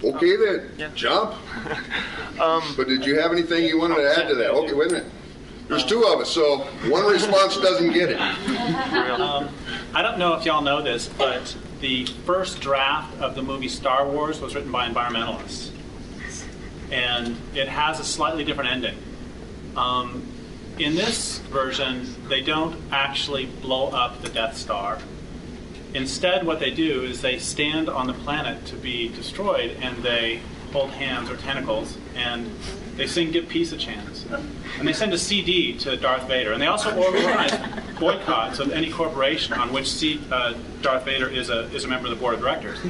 Okay then, Yeah. jump. But did you have anything you wanted to add to that? Okay, wait a minute. There's two of us, so one response doesn't get it. I don't know if y'all know this, but the first draft of the movie Star Wars was written by environmentalists. And it has a slightly different ending. In this version, they don't actually blow up the Death Star. Instead, what they do is they stand on the planet to be destroyed, and they hold hands or tentacles, and they sing "Give Peace a Chance." And they send a CD to Darth Vader. And they also organize boycotts of any corporation on which Darth Vader is a member of the board of directors.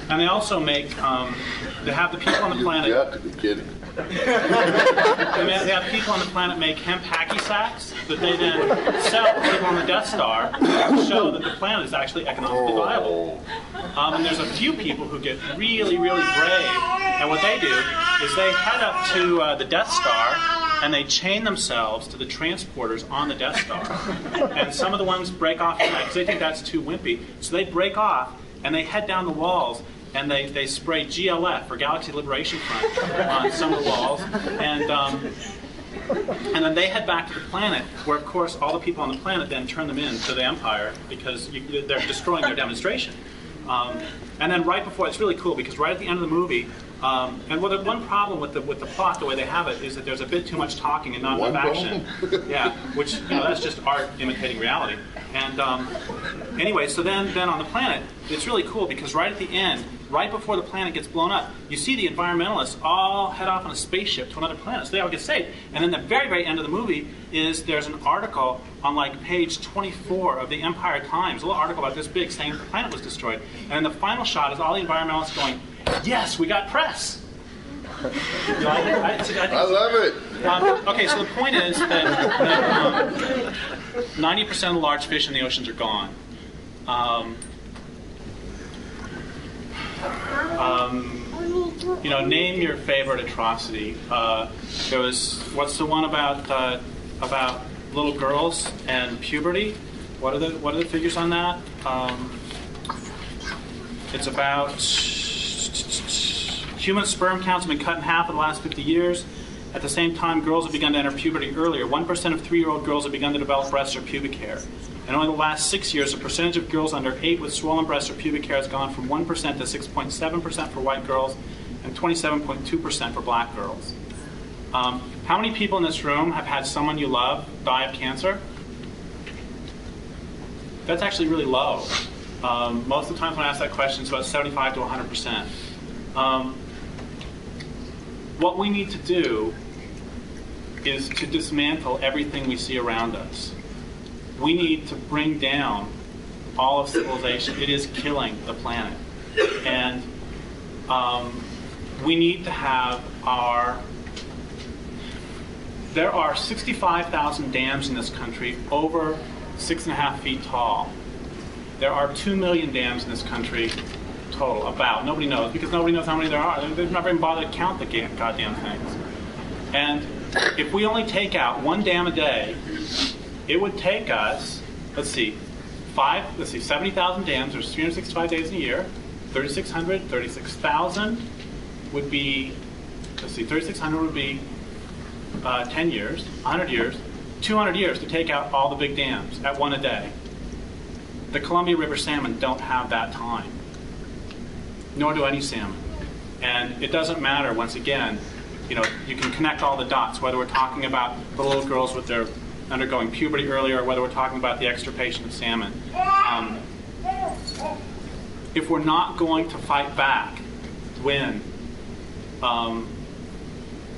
And they also make, they have the people on the planet... You got to be kidding. They have people on the planet make hemp hacky sacks that they then sell to people on the Death Star to show that the planet is actually economically viable. And there's a few people who get really, really brave. And what they do is they head up to the Death Star and they chain themselves to the transporters on the Death Star. And some of the ones break off because they think that's too wimpy. So they break off and they head down the walls. And they spray GLF, or Galaxy Liberation Front, on some of the walls. And then they head back to the planet, where, of course, all the people on the planet then turn them in to the Empire because they're destroying their demonstration. And then right before, it's really cool, because right at the end of the movie, and the one problem with the plot, the way they have it, is that there's a bit too much talking and not enough action. Yeah, which, that's just art imitating reality. And anyway, so then on the planet, it's really cool because right at the end, right before the planet gets blown up, you see the environmentalists all head off on a spaceship to another planet, so they all get saved. And then the very, very end of the movie is there's an article on like page 24 of the Empire Times, a little article about this big saying that the planet was destroyed. And then the final shot is all the environmentalists going, "Yes, we got press." You like it? I love it. Okay, so the point is that 90% of the large fish in the oceans are gone. Name your favorite atrocity. There was, what's the one about little girls and puberty? What are the figures on that? It's about human sperm counts have been cut in half in the last 50 years. At the same time, girls have begun to enter puberty earlier. 1% of 3-year-old girls have begun to develop breasts or pubic hair. And only the last 6 years, the percentage of girls under 8 with swollen breasts or pubic hair has gone from 1% to 6.7% for white girls and 27.2% for black girls. How many people in this room have had someone you love die of cancer? That's actually really low. Most of the time when I ask that question, it's about 75 to 100%. What we need to do is to dismantle everything we see around us. We need to bring down all of civilization. It is killing the planet. And we need to have there are 65,000 dams in this country over 6.5 feet tall. There are 2 million dams in this country total, about. Nobody knows, because nobody knows how many there are. They've never even bothered to count the goddamn things. And if we only take out 1 dam a day, it would take us, 70,000 dams. There's 365 days in a year. 36,000 would be, 3,600 would be 10 years, 100 years, 200 years to take out all the big dams at 1 a day. The Columbia River salmon don't have that time. Nor do any salmon. And it doesn't matter, once again, you can connect all the dots, whether we're talking about the little girls with their undergoing puberty earlier, or whether we're talking about the extirpation of salmon. If we're not going to fight back when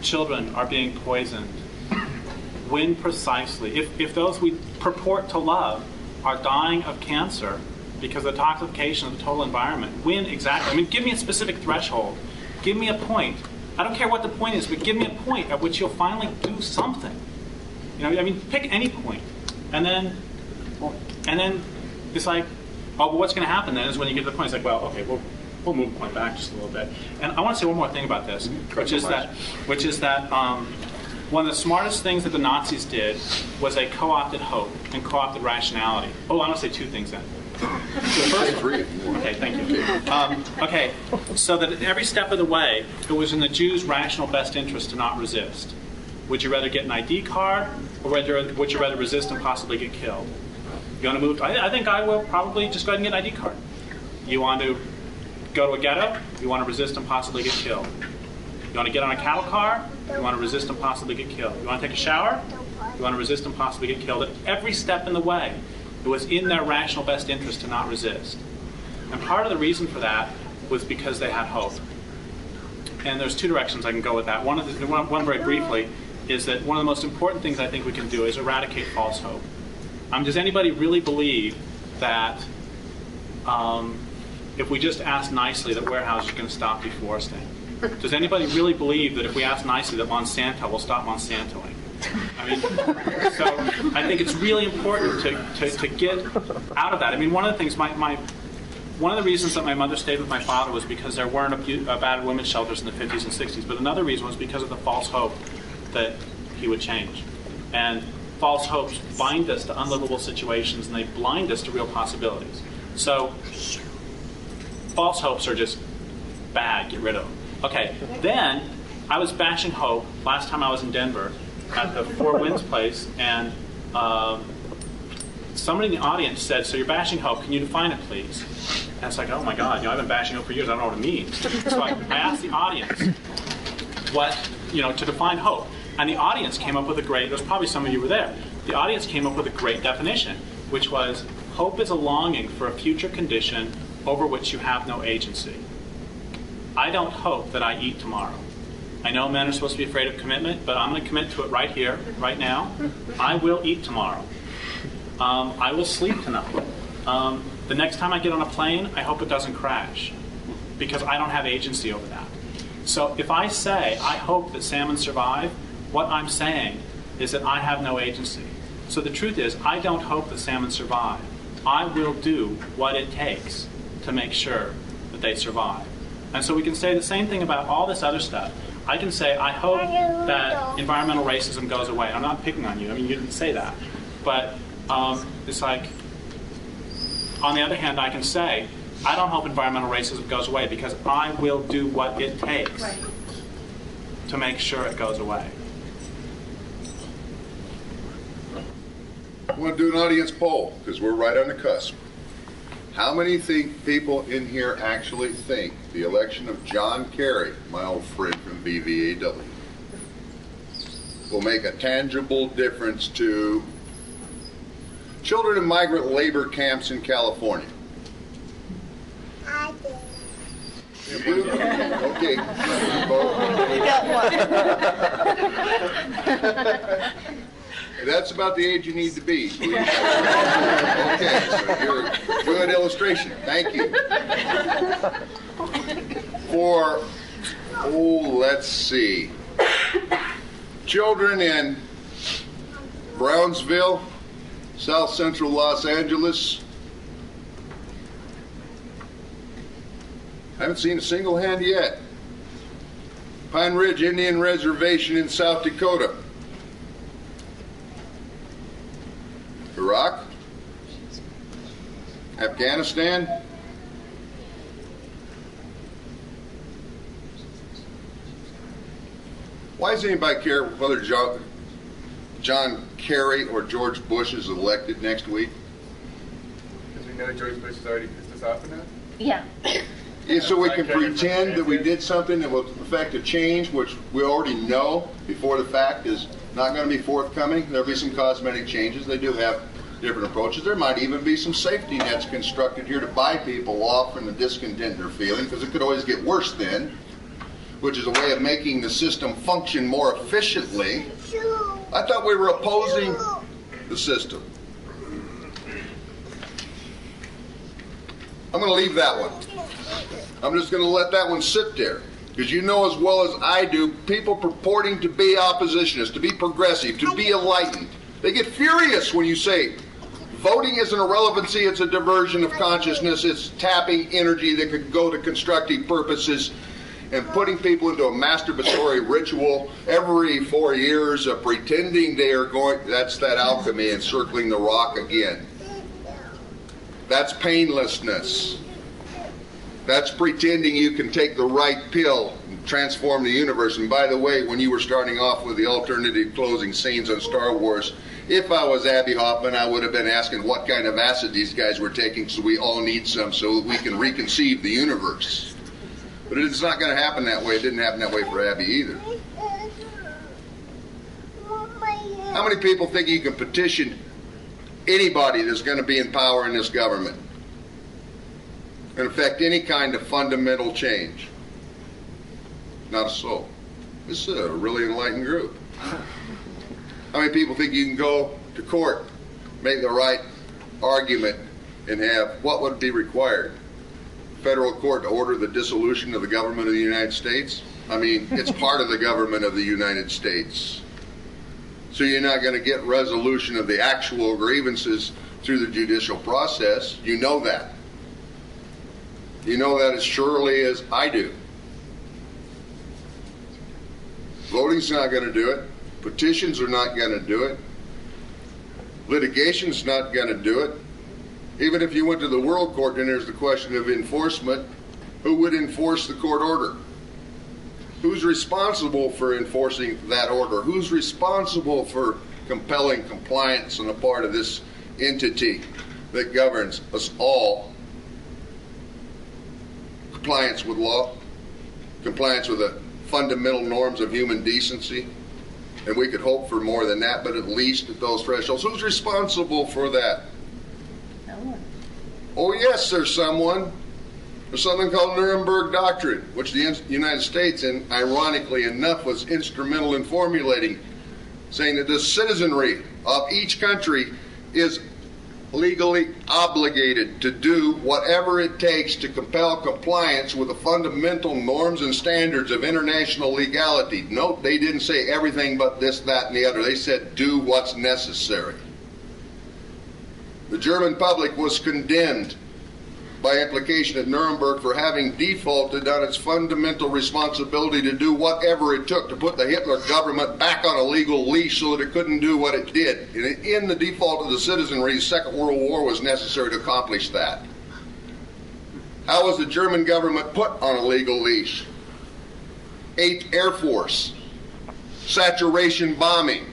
children are being poisoned, when precisely, if those we purport to love are dying of cancer because of the toxification of the total environment, when exactly? I mean, give me a specific threshold. Give me a point. I don't care what the point is, but give me a point at which you'll finally do something. Pick any point. And then it's like, oh, well, what's going to happen then is when you get to the point, it's like, well, okay, we'll move the point back just a little bit. And I want to say one more thing about this, which is that one of the smartest things that the Nazis did was they co-opted hope and co-opted rationality. Oh, I want to say 2 things then. Okay, thank you. Okay, so that at every step of the way, it was in the Jews' rational best interest to not resist. Would you rather get an ID card, or would you rather resist and possibly get killed? You want to move? I think I will probably just go ahead and get an ID card. You want to go to a ghetto? You want to resist and possibly get killed. You want to get on a cattle car? You want to resist and possibly get killed. You want to take a shower? You want to resist and possibly get killed. At every step in the way, it was in their rational best interest to not resist. And part of the reason for that was because they had hope. And there's two directions I can go with that. One very briefly is that one of the most important things I think we can do is eradicate false hope. Does anybody really believe that if we just ask nicely that warehouses are going to stop deforesting? Does anybody really believe that if we ask nicely that Monsanto will stop Monsantoing? So I think it's really important to get out of that. One of the things, one of the reasons that my mother stayed with my father was because there weren't battered women's shelters in the 50s and 60s, but another reason was because of the false hope that he would change. And false hopes bind us to unlivable situations, and they blind us to real possibilities. So false hopes are just bad, get rid of them. Okay, then I was bashing hope last time I was in Denver at the Four Winds place, and somebody in the audience said, "So you're bashing hope, can you define it, please?" And it's like, oh my God, I've been bashing hope for years, I don't know what it means. So I asked the audience to define hope. And the audience came up with there's probably some of you were there, the audience came up with a great definition, which was, hope is a longing for a future condition over which you have no agency. I don't hope that I eat tomorrow. I know men are supposed to be afraid of commitment, but I'm going to commit to it right here, right now. I will eat tomorrow. I will sleep tonight. The next time I get on a plane, I hope it doesn't crash, because I don't have agency over that. So if I say, I hope that salmon survive, what I'm saying is that I have no agency. So the truth is, I don't hope that salmon survive. I will do what it takes to make sure that they survive. And so we can say the same thing about all this other stuff. I can say, I hope that environmental racism goes away. I'm not picking on you. You didn't say that. But it's like, on the other hand, I can say, I don't hope environmental racism goes away, because I will do what it takes to make sure it goes away. I want to do an audience poll, because we're right on the cusp. How many people in here actually think the election of John Kerry, my old friend from BVAW, will make a tangible difference to children in migrant labor camps in California? I do. You do? Okay. You got one. That's about the age you need to be. Okay, so you're a good illustration. Thank you. Let's see. Children in Brownsville, South Central Los Angeles. I haven't seen a single hand yet. Pine Ridge Indian Reservation in South Dakota. Iraq, Afghanistan, why does anybody care whether John Kerry or George Bush is elected next week? Because we know George Bush has already pissed us off enough? Yeah. Yeah, so we can pretend that we did something that will affect a change, which we already know before the fact is not going to be forthcoming. There'll be some cosmetic changes. They do have different approaches. There might even be some safety nets constructed here to buy people off from the discontent they're feeling, because it could always get worse then, which is a way of making the system function more efficiently. I thought we were opposing the system. I'm going to leave that one. I'm just going to let that one sit there. Because you know as well as I do, people purporting to be oppositionists, to be progressive, to be enlightened, they get furious when you say, voting isn't a relevancy, it's a diversion of consciousness, it's tapping energy that could go to constructive purposes, and putting people into a masturbatory ritual every 4 years of pretending they are going, that's that alchemy, encircling the rock again. That's painlessness. That's pretending you can take the right pill and transform the universe. And by the way, when you were starting off with the alternative closing scenes on Star Wars, if I was Abby Hoffman, I would have been asking what kind of acid these guys were taking, so we all need some so that we can reconceive the universe. But it's not going to happen that way. It didn't happen that way for Abby either. How many people think you can petition anybody that's going to be in power in this government and affect any kind of fundamental change? Not a soul. This is a really enlightened group. How many people think you can go to court, make the right argument, and have what would be required? Federal court to order the dissolution of the government of the United States? I mean, it's part of the government of the United States. So you're not going to get resolution of the actual grievances through the judicial process. You know that. You know that as surely as I do. Voting's not going to do it. Petitions are not going to do it. Litigation's not going to do it. Even if you went to the World Court, then there's the question of enforcement. Who would enforce the court order? Who's responsible for enforcing that order? Who's responsible for compelling compliance on the part of this entity that governs us all? Compliance with law, compliance with the fundamental norms of human decency, and we could hope for more than that, but at least at those thresholds. Who's responsible for that? No one. Oh yes, there's someone. There's something called Nuremberg Doctrine, which the United States, and ironically enough, was instrumental in formulating, saying that the citizenry of each country is legally obligated to do whatever it takes to compel compliance with the fundamental norms and standards of international legality. Note, they didn't say everything but this, that, and the other. They said do what's necessary. The German public was condemned by implication at Nuremberg for having defaulted on its fundamental responsibility to do whatever it took to put the Hitler government back on a legal leash so that it couldn't do what it did. And in the default of the citizenry, the Second World War was necessary to accomplish that. How was the German government put on a legal leash? 8th Air Force, saturation bombing.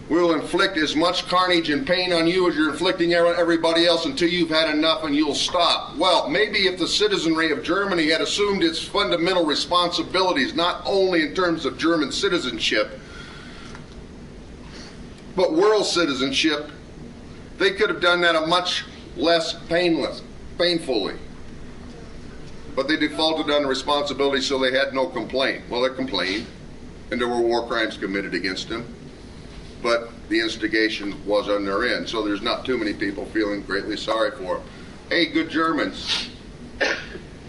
We'll inflict as much carnage and pain on you as you're inflicting on everybody else until you've had enough and you'll stop. Well, maybe if the citizenry of Germany had assumed its fundamental responsibilities, not only in terms of German citizenship, but world citizenship, they could have done that a much less painfully. But they defaulted on the responsibility, so they had no complaint. Well, they complained, and there were war crimes committed against them. But the instigation was on their end, so there's not too many people feeling greatly sorry for them. Hey, good Germans,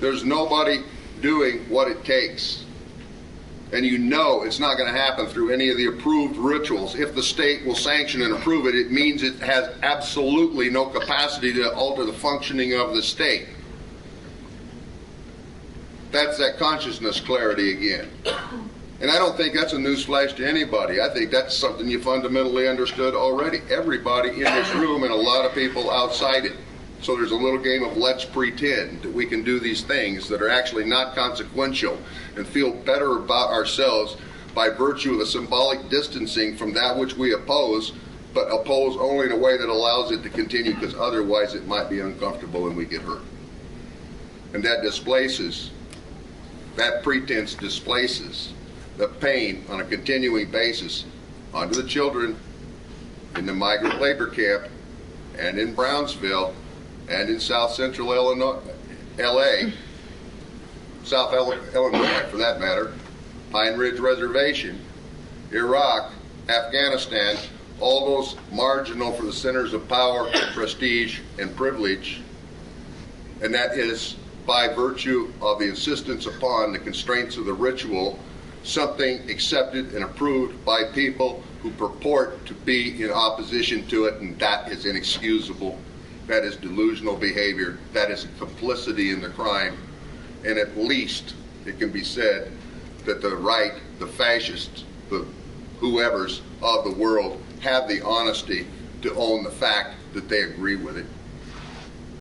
there's nobody doing what it takes. And you know it's not going to happen through any of the approved rituals. If the state will sanction and approve it, it means it has absolutely no capacity to alter the functioning of the state. That's that consciousness clarity again. And I don't think that's a newsflash to anybody. I think that's something you fundamentally understood already. Everybody in this room and a lot of people outside it. So there's a little game of let's pretend that we can do these things that are actually not consequential and feel better about ourselves by virtue of the symbolic distancing from that which we oppose, but oppose only in a way that allows it to continue, because otherwise it might be uncomfortable and we get hurt. And that displaces, that pretense displaces the pain on a continuing basis onto the children in the migrant labor camp and in Brownsville and in South Central Illinois, South Illinois for that matter, Pine Ridge Reservation, Iraq, Afghanistan, all those marginal for the centers of power, prestige, and privilege. And that is by virtue of the insistence upon the constraints of the ritual, something accepted and approved by people who purport to be in opposition to it, and that is inexcusable. That is delusional behavior. That is complicity in the crime. And at least it can be said that the right, the fascists, the whoever's of the world have the honesty to own the fact that they agree with it.